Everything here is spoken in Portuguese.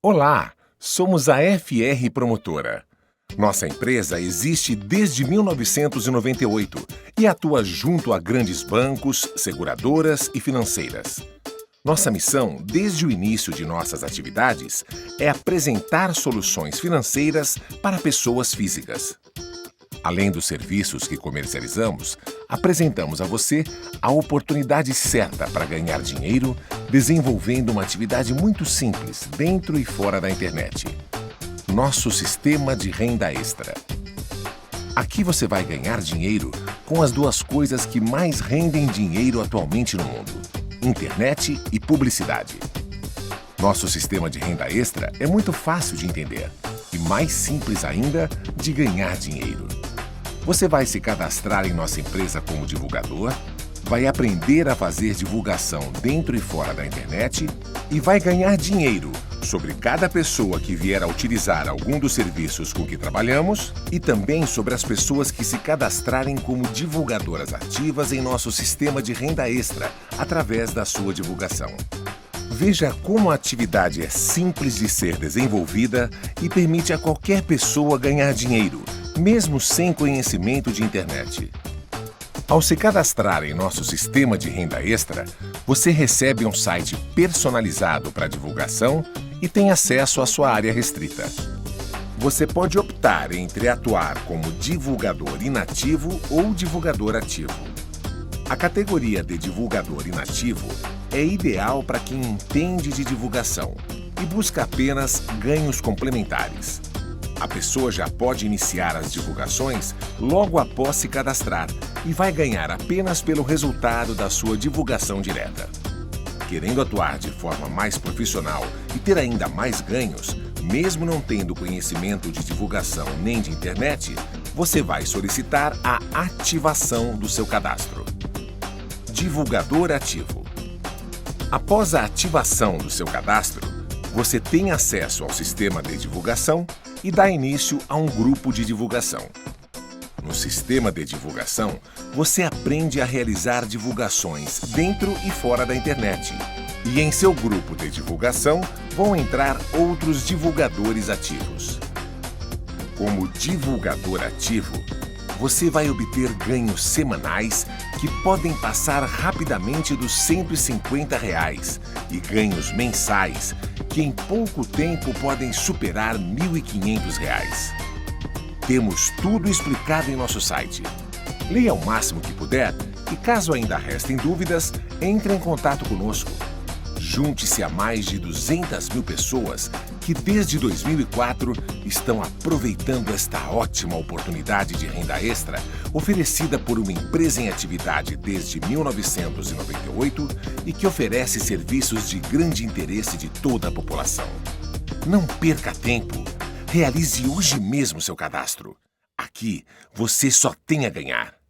Olá, somos a FR Promotora. Nossa empresa existe desde 1998 e atua junto a grandes bancos, seguradoras e financeiras. Nossa missão, desde o início de nossas atividades, é apresentar soluções financeiras para pessoas físicas. Além dos serviços que comercializamos, apresentamos a você a oportunidade certa para ganhar dinheiro desenvolvendo uma atividade muito simples dentro e fora da internet. Nosso sistema de renda extra. Aqui você vai ganhar dinheiro com as duas coisas que mais rendem dinheiro atualmente no mundo: internet e publicidade. Nosso sistema de renda extra é muito fácil de entender e mais simples ainda de ganhar dinheiro. Você vai se cadastrar em nossa empresa como divulgador, vai aprender a fazer divulgação dentro e fora da internet e vai ganhar dinheiro sobre cada pessoa que vier a utilizar algum dos serviços com que trabalhamos e também sobre as pessoas que se cadastrarem como divulgadoras ativas em nosso sistema de renda extra através da sua divulgação. Veja como a atividade é simples de ser desenvolvida e permite a qualquer pessoa ganhar dinheiro, mesmo sem conhecimento de internet. Ao se cadastrar em nosso sistema de renda extra, você recebe um site personalizado para divulgação e tem acesso à sua área restrita. Você pode optar entre atuar como divulgador inativo ou divulgador ativo. A categoria de divulgador inativo é ideal para quem entende de divulgação e busca apenas ganhos complementares. A pessoa já pode iniciar as divulgações logo após se cadastrar e vai ganhar apenas pelo resultado da sua divulgação direta. Querendo atuar de forma mais profissional e ter ainda mais ganhos, mesmo não tendo conhecimento de divulgação nem de internet, você vai solicitar a ativação do seu cadastro. Divulgador ativo. Após a ativação do seu cadastro, você tem acesso ao sistema de divulgação e dá início a um grupo de divulgação. No sistema de divulgação, você aprende a realizar divulgações dentro e fora da internet. E em seu grupo de divulgação vão entrar outros divulgadores ativos. Como divulgador ativo, você vai obter ganhos semanais que podem passar rapidamente dos R$ 150 e ganhos mensais que em pouco tempo podem superar R$ 1.500. Temos tudo explicado em nosso site. Leia o máximo que puder e, caso ainda restem dúvidas, entre em contato conosco. Junte-se a mais de 200 mil pessoas que desde 2004 estão aproveitando esta ótima oportunidade de renda extra oferecida por uma empresa em atividade desde 1998 e que oferece serviços de grande interesse de toda a população. Não perca tempo. Realize hoje mesmo seu cadastro. Aqui você só tem a ganhar.